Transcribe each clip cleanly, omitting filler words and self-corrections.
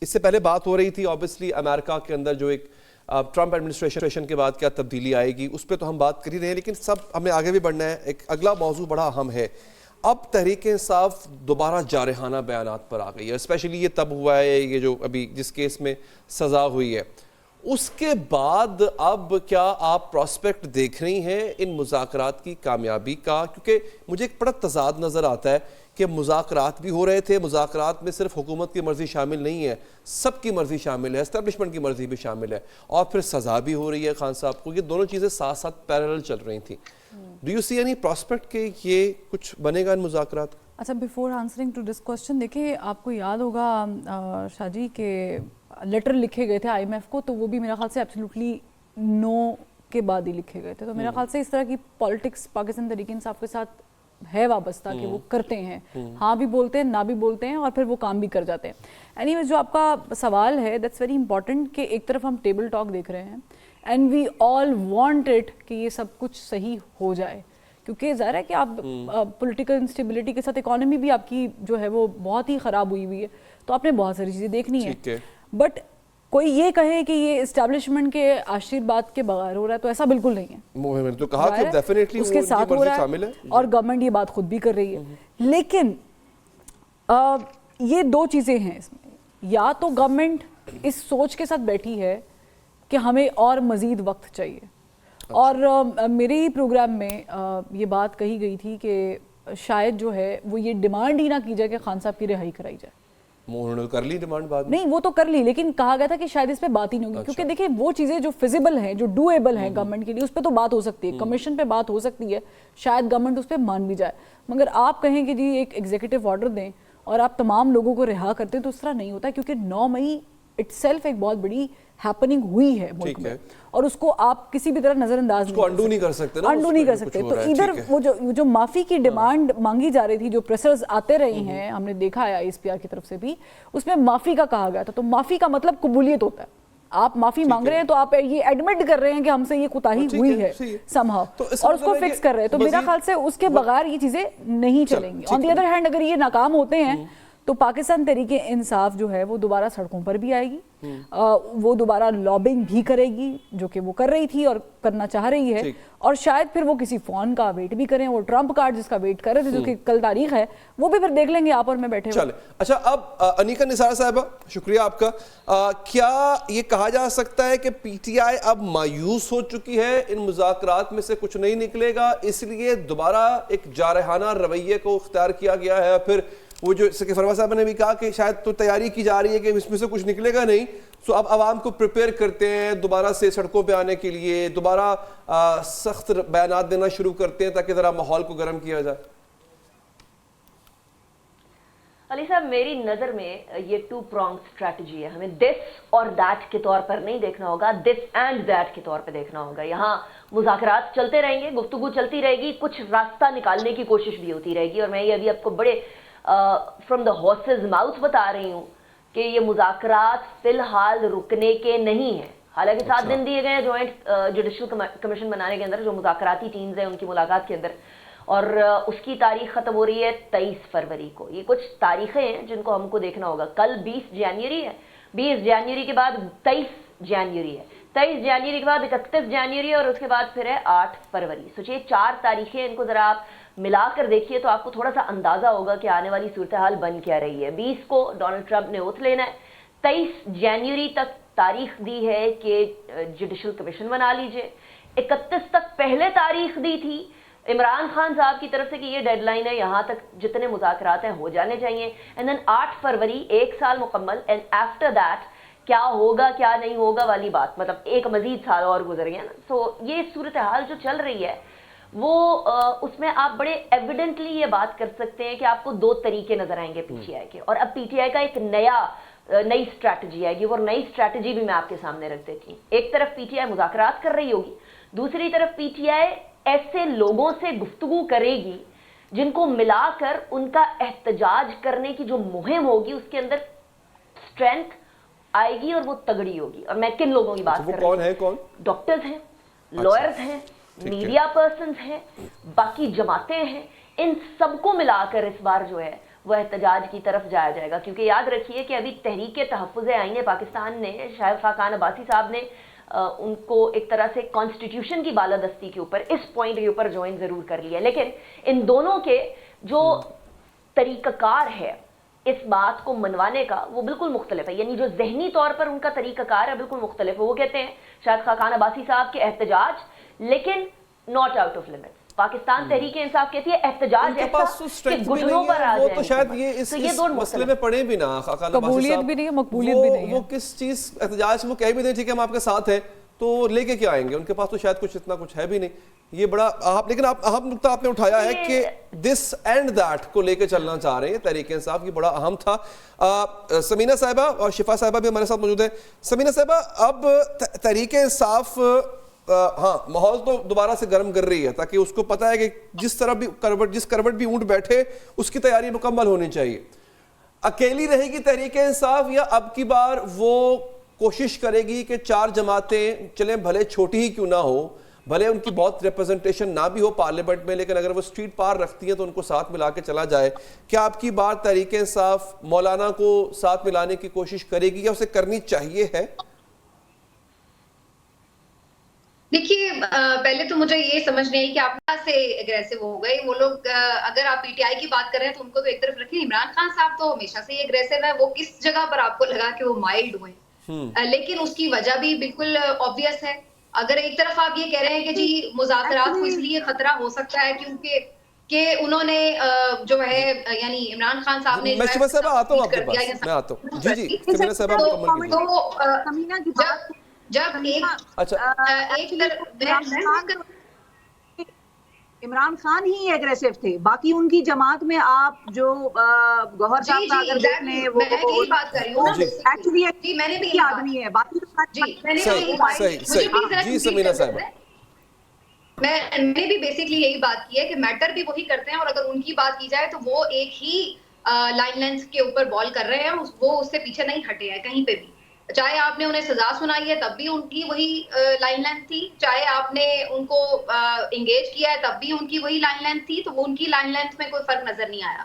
اس سے پہلے بات ہو رہی تھی آبویسلی امریکہ کے اندر جو ایک ٹرمپ ایڈمنسٹریشن کے بعد کیا تبدیلی آئے گی، اس پہ تو ہم بات کر ہی رہے ہیں، لیکن سب ہمیں آگے بھی بڑھنا ہے. ایک اگلا موضوع بڑا اہم ہے. اب تحریک انصاف دوبارہ جارحانہ بیانات پر آ گئی ہے، اسپیشلی یہ تب ہوا ہے یہ جو ابھی جس کیس میں سزا ہوئی ہے. اس کے بعد اب کیا آپ پراسپیکٹ دیکھ رہی ہیں ان مذاکرات کی کامیابی کا؟ کیونکہ مجھے ایک بڑا تضاد نظر آتا ہے کہ مذاکرات بھی ہو رہے تھے، مذاکرات میں صرف حکومت کی مرضی شامل نہیں ہے، سب کی مرضی شامل ہے، اسٹیبلشمنٹ کی مرضی بھی شامل ہے، اور پھر سزا بھی ہو رہی ہے خان صاحب کو. یہ دونوں چیزیں ساتھ ساتھ پیرلل چل رہی تھیں. Do you see any prospect کہ یہ کچھ بنے گا ان مذاکرات؟ اچھا، before answering to this question, دیکھیں آپ کو یاد ہوگا شاہ جی کہ لیٹر لکھے گئے تھے آئی ایم ایف کو، تو وہ بھی میرا خیال سے ایبسلیوٹلی نو کے بعد ہی لکھے گئے تھے. تو میرا خیال سے اس طرح کی پالیٹکس پاکستان تحریک انصاف کے ساتھ ہے وابستہ کہ وہ کرتے ہیں، ہاں بھی بولتے ہیں، نہ بھی بولتے ہیں، اور پھر وہ کام بھی کر جاتے ہیں. اینی ویز جو آپ کا سوال ہے دیٹس ویری امپورٹنٹ کہ ایک طرف ہم ٹیبل ٹاک دیکھ رہے ہیں and we all want it کہ یہ سب کچھ صحیح ہو جائے، کیونکہ ظاہر ہے کہ آپ پولیٹیکل انسٹیبلٹی کے ساتھ اکانومی بھی آپ کی جو ہے وہ بہت ہی خراب ہوئی ہے، تو آپ نے بہت ساری چیزیں دیکھنی ہے. بٹ کوئی یہ کہے کہ یہ اسٹیبلشمنٹ کے آشرواد کے بغیر ہو رہا ہے تو ایسا بالکل نہیں ہے. تو کہا کہ ڈیفینیٹلی اس کے ساتھ ہو رہا ہے اور گورنمنٹ یہ بات خود بھی کر رہی ہے. لیکن یہ دو چیزیں ہیں اس میں، یا تو گورنمنٹ اس سوچ کے ساتھ بیٹھی ہے کہ ہمیں اور مزید وقت چاہیے، اور میرے ہی پروگرام میں یہ بات کہی گئی تھی کہ شاید جو ہے وہ یہ ڈیمانڈ ہی نہ کی جائے کہ خان صاحب کی رہائی کرائی جائے. انہوں نے کر لی ڈیمانڈ بعد میں؟ نہیں، وہ تو کر لی، لیکن کہا گیا تھا کہ شاید اس پہ بات ہی نہیں ہوگی، کیونکہ دیکھیں وہ چیزیں جو فیزیبل ہیں، جو ڈویبل ہیں گورنمنٹ کے لیے، اس پہ تو بات ہو سکتی ہے، کمیشن پہ بات ہو سکتی ہے، شاید گورنمنٹ اس پہ مان بھی جائے. مگر آپ کہیں کہ جی ایک ایگزیکٹو آرڈر دیں اور آپ تمام لوگوں کو رہا کرتے ہیں تو اس طرح نہیں ہوتا، کیونکہ 9 مئی اٹ سیلف ایک بہت بڑی ہیپننگ ہوئی ہے ملک میں، اور اس کو آپ کسی بھی طرح نظر انداز نہیں کر سکتے. تو ادھر وہ جو معافی کی ڈیمانڈ مانگی جا رہی تھی، جو پریسرز آتے رہے ہیں، ہم نے دیکھا ہے ایس پی آر کی طرف سے بھی، اس میں معافی کا کہا گیا تھا. تو معافی کا مطلب قبولیت ہوتا ہے، آپ معافی مانگ رہے ہیں تو آپ یہ ایڈمٹ کر رہے ہیں کہ ہم سے یہ کوتاہی ہوئی ہے سم ہاؤ، اور اس کو فکس کر رہے ہیں. تو میرا خیال سے اس کے بغیر یہ چیزیں نہیں چلیں گی. آن دی ادر ہینڈ اگر یہ ناکام ہوتے ہیں تو پاکستان تحریک انصاف جو ہے وہ دوبارہ سڑکوں پر بھی آئے گی، وہ دوبارہ لابنگ بھی کرے گی جو کہ وہ کر رہی تھی اور کرنا چاہ رہی ہے، اور شاید پھر وہ کسی فون کا ویٹ بھی کریں، وہ ٹرمپ کارڈ جس کا ویٹ کر رہے تھے جو کہ کل تاریخ ہے، وہ بھی پھر دیکھ لیں گے آپ اور میں بیٹھے ہوئے. اچھا، اب انیکا نثار صاحبہ شکریہ آپ کا. کیا یہ کہا جا سکتا ہے کہ پی ٹی آئی اب مایوس ہو چکی ہے، ان مذاکرات میں سے کچھ نہیں نکلے گا، اس لیے دوبارہ ایک جارحانہ رویے کو اختیار کیا گیا ہے؟ پھر وہ جو سکے فرما صاحب نے بھی کہا کہ شاید تو تیاری کی جا رہی ہے کہ اس میں سے کچھ نکلے گا نہیں، سو اب عوام کو پریپیئر کرتے ہیں دوبارہ سے سڑکوں پہ آنے کے لیے، دوبارہ سخت بیانات دینا شروع کرتے ہیں تاکہ ذرا ماحول کو گرم کیا جائے. علی صاحب، میری نظر میں یہ 2 pronged اسٹریٹجی ہے. ہمیں دس اور دیٹ کے طور پر نہیں دیکھنا ہوگا، دس اینڈ دیٹ کے طور پہ دیکھنا ہوگا. یہاں مذاکرات چلتے رہیں گے، گفتگو چلتی رہے گی، کچھ راستہ نکالنے کی کوشش بھی ہوتی رہے گی. اور میں یہ ابھی آپ کو بڑے فرام دا ہارسز ماؤتھ بتا رہی ہوں کہ یہ مذاکرات فی الحال رکنے کے نہیں ہیں. حالانکہ 7 دن دیے گئے ہیں جوائنٹ جوڈیشل کمیشن بنانے کے اندر، جو مذاکراتی ٹیمز ہیں ان کی ملاقات کے اندر، اور اس کی تاریخ ختم ہو رہی ہے 23 فروری کو. یہ کچھ تاریخیں ہیں جن کو ہم کو دیکھنا ہوگا. کل 20 جنوری ہے، 20 جنوری کے بعد 23 جنوری ہے، 23 جنوری کے بعد 31 جنوری، اور اس کے بعد پھر ہے 8 فروری. سوچئے 4 تاریخیں، ان کو ذرا آپ ملا کر دیکھیے تو آپ کو تھوڑا سا اندازہ ہوگا کہ آنے والی صورتحال بن کیا رہی ہے. 20 کو ڈونلڈ ٹرمپ نے اوتھ لینا ہے، 23 جنوری تک تاریخ دی ہے کہ جوڈیشل کمیشن بنا لیجئے، 31 تک پہلے تاریخ دی تھی عمران خان صاحب کی طرف سے کہ یہ ڈیڈ لائن ہے، یہاں تک جتنے مذاکرات ہیں ہو جانے چاہیے. اینڈ دین 8 فروری 1 سال مکمل، اینڈ آفٹر دیٹ کیا ہوگا کیا نہیں ہوگا والی بات، مطلب ایک مزید سال اور گزر گیا نا. سو یہ صورتحال جو چل رہی ہے وہ اس میں آپ بڑے ایویڈنٹلی یہ بات کر سکتے ہیں کہ آپ کو 2 طریقے نظر آئیں گے پی ٹی آئی کے. اور اب پی ٹی آئی کا ایک نئی اسٹریٹجی آئے گی، اور نئی اسٹریٹجی بھی میں آپ کے سامنے رکھ دیتی ہوں. ایک طرف پی ٹی آئی مذاکرات کر رہی ہوگی، دوسری طرف پی ٹی آئی ایسے لوگوں سے گفتگو کرے گی جن کو ملا کر ان کا احتجاج کرنے کی جو مہم ہوگی اس کے اندر اسٹرینتھ آئے گی اور وہ تگڑی ہوگی. اور میں کن لوگوں کی بات کر رہی ہوں؟ ڈاکٹرز ہیں، لائرز ہیں، میڈیا پرسنز ہیں، باقی جماعتیں ہیں، ان سب کو ملا کر اس بار جو ہے وہ احتجاج کی طرف جایا جائے گا. کیونکہ یاد رکھیے کہ ابھی تحریک تحفظ آئین پاکستان نے شاہد خاقان عباسی صاحب نے ان کو ایک طرح سے کانسٹیٹیوشن کی بالادستی کے اوپر اس پوائنٹ کے اوپر جوائن ضرور کر لیا, لیکن ان دونوں کے جو طریقہ کار ہے اس بات کو منوانے کا وہ بالکل مختلف ہے. یعنی جو ذہنی طور پر ان کا طریقہ کار ہے بالکل مختلف ہے. وہ کہتے ہیں شاہد خاقان عباسی صاحب کے احتجاج, لیکن not out of limits. Pakistan Tehreek Insaf کہتی ہے احتجاج ایسا کہ گھٹنوں پر آ وہ جائیں. تو شاید یہ اس مسئلے میں پڑے بھی نہ خاقان عباسی قبولیت صاحب, بھی نہیں ہے, مقبولیت بھی نہیں ہے. وہ کس چیز احتجاج وہ کہہ بھی دیں ٹھیک ہے ہم آپ کے ساتھ ہیں, تو لے کے کیا آئیں گے؟ ان کے پاس تو شاید کچھ اتنا کچھ ہے بھی نہیں. یہ بڑا لیکن اہم نقطہ آپ نے اٹھایا ہے کہ دس اینڈ دیٹ کو لے کے چلنا چاہ رہے ہیں تحریک انصاف, یہ بڑا اہم تھا. سمینہ صاحبہ اور شفا صاحبہ بھی ہمارے ساتھ موجود ہیں. سمینہ صاحبہ, اب تحریک انصاف ہاں ماحول تو دوبارہ سے گرم کر رہی ہے تاکہ اس کو پتہ ہے کہ جس کروٹ بھی اونٹ بیٹھے اس کی تیاری مکمل ہونی چاہیے. اکیلی رہے گی تحریک انصاف یا اب کی بار وہ کوشش کرے گی کہ 4 جماعتیں چلیں بھلے چھوٹی ہی کیوں نہ ہو, بھلے ان کی بہت ریپرزنٹیشن نہ بھی ہو پارلیمنٹ میں, لیکن اگر وہ اسٹریٹ پار رکھتی ہیں تو ان کو ساتھ ملا کے چلا جائے؟ کیا آپ کی بات تحریک انصاف مولانا کو ساتھ ملانے کی کوشش کرے گی یا اسے کرنی چاہیے ہے؟ دیکھیے پہلے تو مجھے یہ سمجھ نہیں کہ آپ سے اگریسو ہو گئے وہ لوگ. اگر آپ پی ٹی آئی کی بات کر رہے ہیں تو ان کو تو ایک طرف رکھیں. عمران خان صاحب تو ہمیشہ سے ہی اگریسو ہے. وہ کس جگہ پر آپ کو لگا کہ وہ مائلڈ ہوئے, لیکن اس کی وجہ بھی بالکل آبویس ہے. اگر ایک طرف آپ یہ کہہ رہے ہیں کہ جی مذاکرات کو اس لیے خطرہ ہو سکتا ہے کیونکہ کہ انہوں نے جو ہے یعنی عمران خان صاحب نے میں شفا صاحبہ آتا ہوں آپ کے پاس, میں آتا ہوں. جی جی سمینہ صاحبہ مکمل کیجیے. جب عمران خان ہی ایگریسو تھے, باقی ان کی جماعت میں آپ جو گوہر صاحب کا اگر دیکھ لیں وہ ایکچولی ایک آدمی ہے. باقی جی سمینہ صاحبہ, میں نے بھی بیسکلی یہی بات کی ہے کہ میٹر بھی وہی کرتے ہیں, اور اگر ان کی بات کی جائے تو وہ ایک ہی لائن لینتھ کے اوپر بال کر رہے ہیں. وہ اس سے پیچھے نہیں ہٹے ہیں کہیں پہ بھی. چاہے آپ نے انہیں سزا سنائی ہے تب بھی ان کی وہی لائن لینتھ تھی, چاہے آپ نے ان کو انگیج کیا ہے تب بھی ان کی وہی لائن لینتھ تھی. تو وہ ان کی لائن لینتھ میں کوئی فرق نظر نہیں آیا.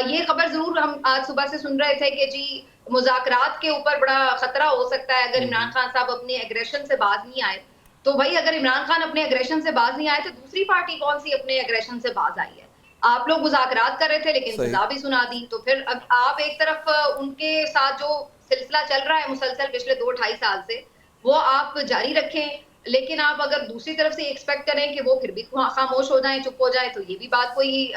یہ خبر ضرور ہم آج صبح سے سن رہے تھے کہ جی مذاکرات کے اوپر بڑا خطرہ ہو سکتا ہے اگر عمران خان صاحب اپنے ایگریشن سے باز نہیں آئے. تو بھائی اگر عمران خان اپنے ایگریشن سے باز نہیں آئے تو دوسری پارٹی کون سی اپنے ایگریشن سے باز آئی ہے؟ آپ لوگ مذاکرات کر رہے تھے لیکن سزا بھی سنا دی. تو پھر اب آپ ایک طرف ان کے ساتھ جو سلسلہ چل رہا ہے مسلسل پچھلے 2-2.5 سال سے وہ آپ جاری رکھیں, لیکن آپ اگر دوسری طرف سے ایکسپیکٹ کریں کہ وہ پھر بھی خاموش ہو جائیں, چپ ہو جائیں, تو یہ بھی بات کوئی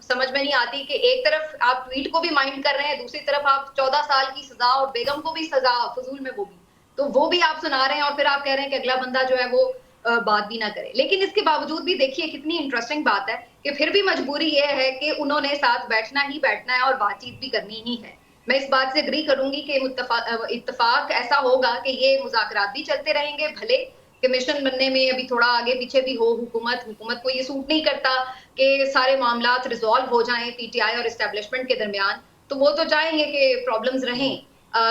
سمجھ میں نہیں آتی کہ ایک طرف آپ ٹویٹ کو بھی مائنڈ کر رہے ہیں, دوسری طرف آپ 14 سال کی سزا اور بیگم کو بھی سزا فضول میں وہ بھی, تو وہ بھی آپ سنا رہے ہیں, اور پھر آپ کہہ رہے ہیں کہ اگلا بندہ جو ہے وہ بات بھی نہ کرے. لیکن اس کے باوجود بھی دیکھیے کتنی انٹرسٹنگ بات ہے کہ پھر بھی مجبوری یہ ہے کہ انہوں نے ساتھ بیٹھنا ہی بیٹھنا ہے اور بات چیت بھی کرنی ہی ہے. میں اس بات سے اگری کروں گی کہ اتفاق ایسا ہوگا کہ یہ مذاکرات بھی چلتے رہیں گے, بھلے کمیشن بننے میں ابھی تھوڑا آگے پیچھے بھی ہو. حکومت کو یہ سوٹ نہیں کرتا کہ سارے معاملات ریزالو ہو جائیں پی ٹی آئی اور اسٹیبلشمنٹ کے درمیان, تو وہ تو چاہیں گے کہ پرابلمز رہیں,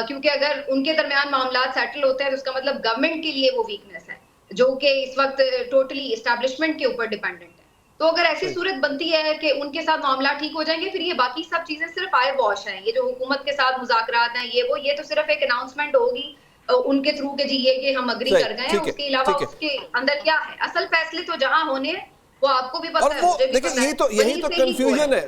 کیونکہ اگر ان کے درمیان معاملات سیٹل ہوتے ہیں تو اس کا مطلب گورنمنٹ کے لیے وہ ویکنیس ہے جو کہ اس وقت ٹوٹلی اسٹیبلشمنٹ کے اوپر ڈیپینڈنٹ ہے. تو اگر ایسی صورت بنتی ہے کہ ان کے ساتھ معاملات ٹھیک ہو جائیں گے, پھر یہ باقی سب چیزیں صرف آئے واش ہیں. یہ جو حکومت کے ساتھ مذاکرات ہیں یہ تو صرف ایک اناؤنسمنٹ ہوگی ان کے تھرو کہ جی یہ کہ ہم اگری کر گئے ہیں. اس کے علاوہ اس کے اندر کیا ہے؟ اصل فیصلے تو جہاں ہونے وہ آپ کو بھی پتہ ہے, لیکن یہی تو کنفیوژن ہے